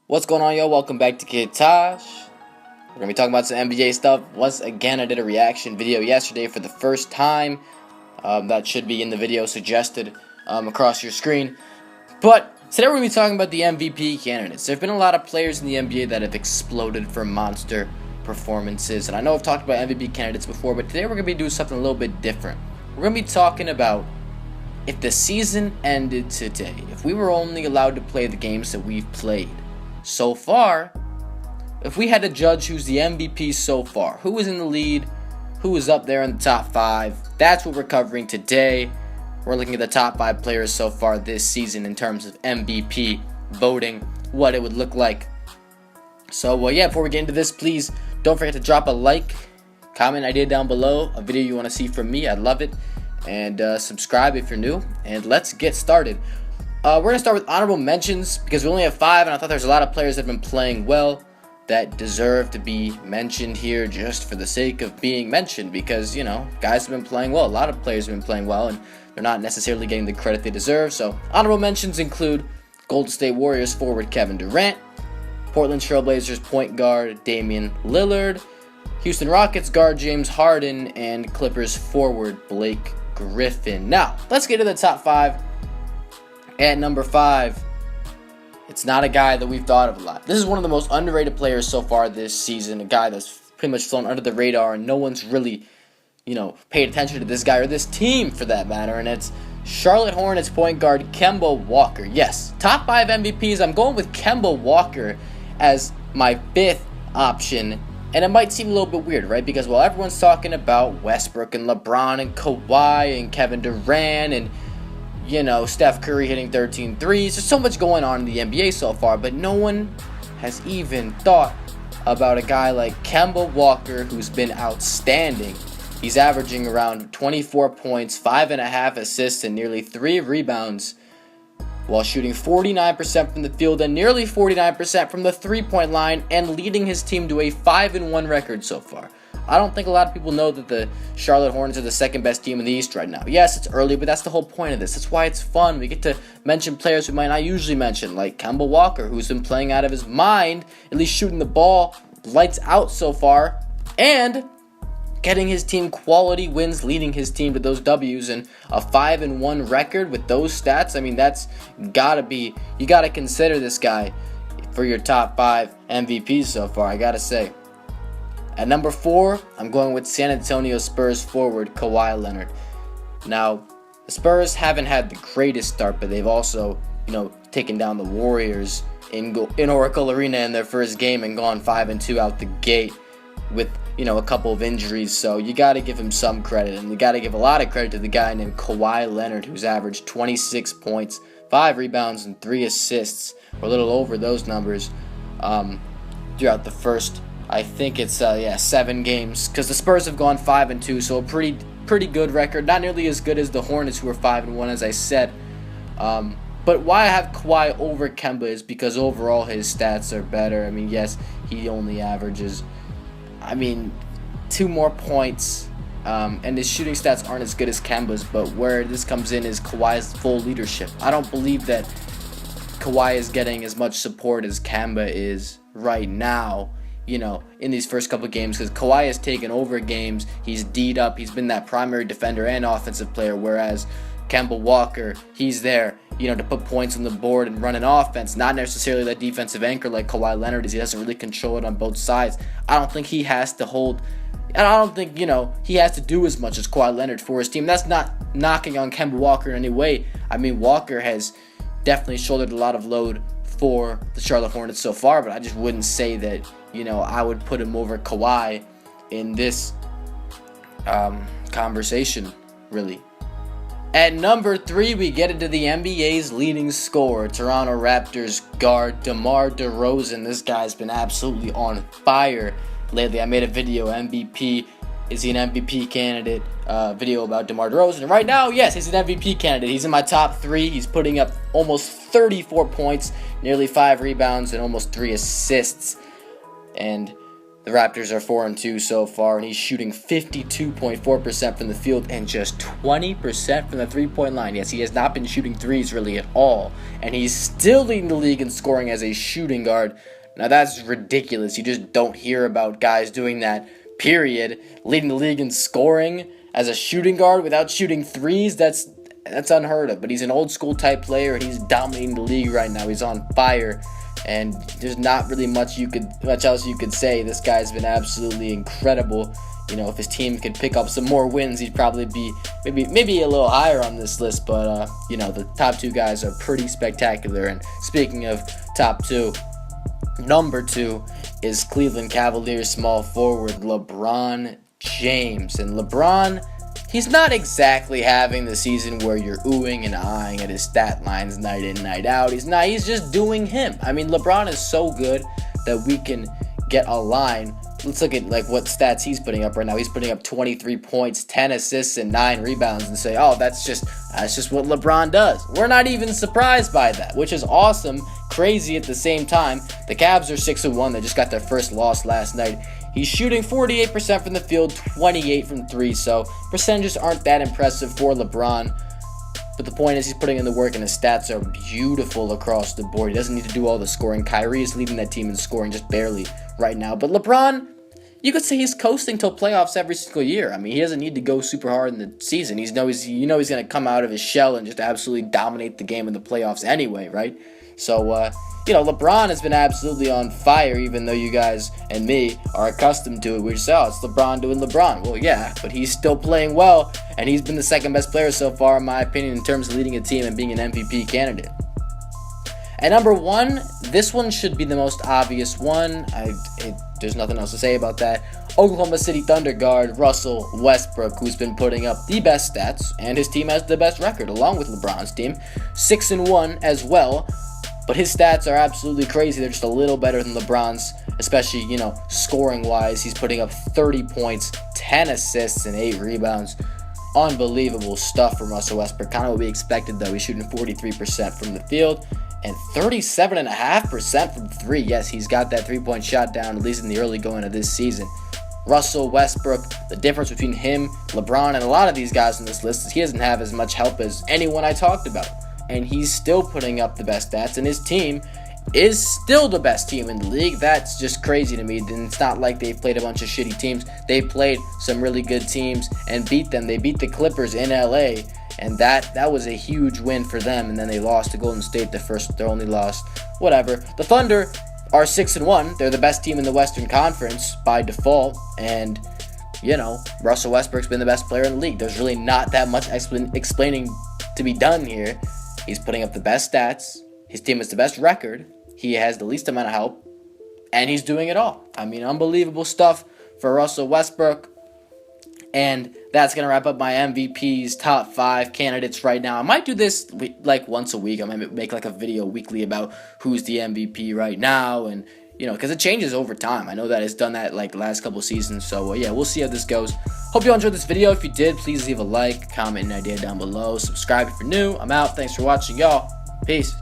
What's going on, yo? Welcome back to Kid Tosh. We're going to be talking about some NBA stuff. Once again, I did a reaction video yesterday for the first time. That should be in the video suggested across your screen. But today we're going to be talking about the MVP candidates. There have been a lot of players in the NBA that have exploded for monster performances. And I know I've talked about MVP candidates before, but today we're going to be doing something a little bit different. We're going to be talking about if the season ended today, if we were only allowed to play the games that we've played so far, if we had to judge who's the MVP so far, who is in the lead, who is up there in the top 5, that's what we're covering today. We're looking at the top 5 players so far this season in terms of MVP voting, what it would look like. So, before we get into this, please don't forget to drop a like, comment idea down below, a video you want to see from me, I'd love it, and subscribe if you're new, and let's get started. We're going to start with honorable mentions because we only have 5, and I thought there's a lot of players that have been playing well that deserve to be mentioned here just for the sake of being mentioned because, you know, guys have been playing well. A lot of players have been playing well, and they're not necessarily getting the credit they deserve. So, honorable mentions include Golden State Warriors forward Kevin Durant, Portland Trail Blazers point guard Damian Lillard, Houston Rockets guard James Harden, and Clippers forward Blake Griffin. Now, let's get to the top 5. At number 5, it's not a guy that we've thought of a lot. This is one of the most underrated players so far this season, a guy that's pretty much flown under the radar, and no one's really, paid attention to this guy or this team for that matter, and it's Charlotte Hornets point guard Kemba Walker. Yes, top 5 MVPs, I'm going with Kemba Walker as my 5th option, and it might seem a little bit weird, right? Because while everyone's talking about Westbrook and LeBron and Kawhi and Kevin Durant and Steph Curry hitting 13 threes. There's so much going on in the NBA so far, but no one has even thought about a guy like Kemba Walker, who's been outstanding. He's averaging around 24 points, 5.5 assists, and nearly 3 rebounds, while shooting 49% from the field and nearly 49% from the three-point line, and leading his team to a 5-1 record so far. I don't think a lot of people know that the Charlotte Hornets are the second best team in the East right now. Yes, it's early, but that's the whole point of this. That's why it's fun. We get to mention players we might not usually mention, like Kemba Walker, who's been playing out of his mind, at least shooting the ball lights out so far, and getting his team quality wins, leading his team to those W's, and a 5-1 record with those stats. I mean, that's gotta be, you gotta consider this guy for your top 5 MVPs so far, I gotta say. At number 4, I'm going with San Antonio Spurs forward Kawhi Leonard. Now, the Spurs haven't had the greatest start, but they've also, taken down the Warriors in Oracle Arena in their first game and gone 5-2 out the gate with, a couple of injuries. So you got to give him some credit, and you got to give a lot of credit to the guy named Kawhi Leonard, who's averaged 26 points, 5 rebounds, and 3 assists, or a little over those numbers, throughout the first, I think it's 7 games, because the Spurs have gone 5-2, so a pretty good record. Not nearly as good as the Hornets, who are 5-1, as I said. But why I have Kawhi over Kemba is because overall his stats are better. I mean, yes, he only averages, 2 more points, and his shooting stats aren't as good as Kemba's. But where this comes in is Kawhi's full leadership. I don't believe that Kawhi is getting as much support as Kemba is right now, in these first couple of games, because Kawhi has taken over games. He's D'd up. He's been that primary defender and offensive player, whereas Kemba Walker, he's there, to put points on the board and run an offense, not necessarily that defensive anchor like Kawhi Leonard is. He doesn't really control it on both sides. I don't think he has to hold, and I don't think, he has to do as much as Kawhi Leonard for his team. That's not knocking on Kemba Walker in any way. I mean, Walker has definitely shouldered a lot of load for the Charlotte Hornets so far, but I just wouldn't say that, I would put him over Kawhi in this conversation, really. At number 3, we get into the NBA's leading scorer, Toronto Raptors guard DeMar DeRozan. This guy's been absolutely on fire lately. I made a video, MVP, is he an MVP candidate, video about DeMar DeRozan. And right now, yes, he's an MVP candidate. He's in my top 3. He's putting up almost 34 points, nearly 5 rebounds, and almost 3 assists. And The Raptors are 4-2 so far, and he's shooting 52.4% from the field and just 20% from the three-point line. Yes, he has not been shooting threes really at all, and he's still leading the league in scoring as a shooting guard. Now, that's ridiculous. You just don't hear about guys doing that, period. Leading the league in scoring as a shooting guard without shooting threes, that's unheard of. But he's an old-school type player, and he's dominating the league right now. He's on fire. And there's not really much else you could say. This guy's been absolutely incredible. You know, if his team could pick up some more wins, he'd probably be maybe a little higher on this list. But you know, the top two guys are pretty spectacular. And speaking of top two, number 2 is Cleveland Cavaliers small forward LeBron James. And LeBron, he's not exactly having the season where you're oohing and eyeing at his stat lines night in, night out. He's just doing him. I mean, LeBron is so good that we can get a line. Let's look at like what stats he's putting up right now. He's putting up 23 points, 10 assists, and 9 rebounds, and say, oh, that's just what LeBron does. We're not even surprised by that, which is awesome, crazy at the same time. The Cavs are 6-1. They just got their first loss last night. He's shooting 48% from the field, 28 from 3, so percentages aren't that impressive for LeBron. But the point is he's putting in the work, and his stats are beautiful across the board. He doesn't need to do all the scoring. Kyrie is leading that team in scoring just barely right now. But LeBron, you could say he's coasting till playoffs every single year. I mean, he doesn't need to go super hard in the season. He's going to come out of his shell and just absolutely dominate the game in the playoffs anyway, right? So, you know, LeBron has been absolutely on fire, even though you guys and me are accustomed to it. We just say, oh, it's LeBron doing LeBron. Well, yeah, but he's still playing well, and he's been the second best player so far, in my opinion, in terms of leading a team and being an MVP candidate. At number 1, this one should be the most obvious one. There's nothing else to say about that. Oklahoma City Thunder guard Russell Westbrook, who's been putting up the best stats, and his team has the best record, along with LeBron's team. 6-1 as well. But his stats are absolutely crazy. They're just a little better than LeBron's, especially, you know, scoring-wise. He's putting up 30 points, 10 assists, and 8 rebounds. Unbelievable stuff from Russell Westbrook. Kind of what we expected, though. He's shooting 43% from the field and 37.5% from 3. Yes, he's got that three-point shot down, at least in the early going of this season. Russell Westbrook, the difference between him, LeBron, and a lot of these guys on this list is he doesn't have as much help as anyone I talked about. And he's still putting up the best stats, and his team is still the best team in the league. That's just crazy to me. And it's not like they've played a bunch of shitty teams. They played some really good teams and beat them. They beat the Clippers in LA, and that was a huge win for them. And then they lost to Golden State, their only loss. Whatever. The Thunder are 6-1. They're the best team in the Western Conference by default, and you know, Russell Westbrook's been the best player in the league. There's really not that much explaining to be done here. He's putting up the best stats. His team has the best record. He has the least amount of help. And he's doing it all. I mean, unbelievable stuff for Russell Westbrook. And that's going to wrap up my MVP's top 5 candidates right now. I might do this like once a week. I might make like a video weekly about who's the MVP right now. And, you know, because it changes over time. I know that it's done that like last couple seasons. So, yeah, we'll see how this goes. Hope you all enjoyed this video. If you did, please leave a like, comment, an idea down below. Subscribe if you're new. I'm out. Thanks for watching, y'all. Peace.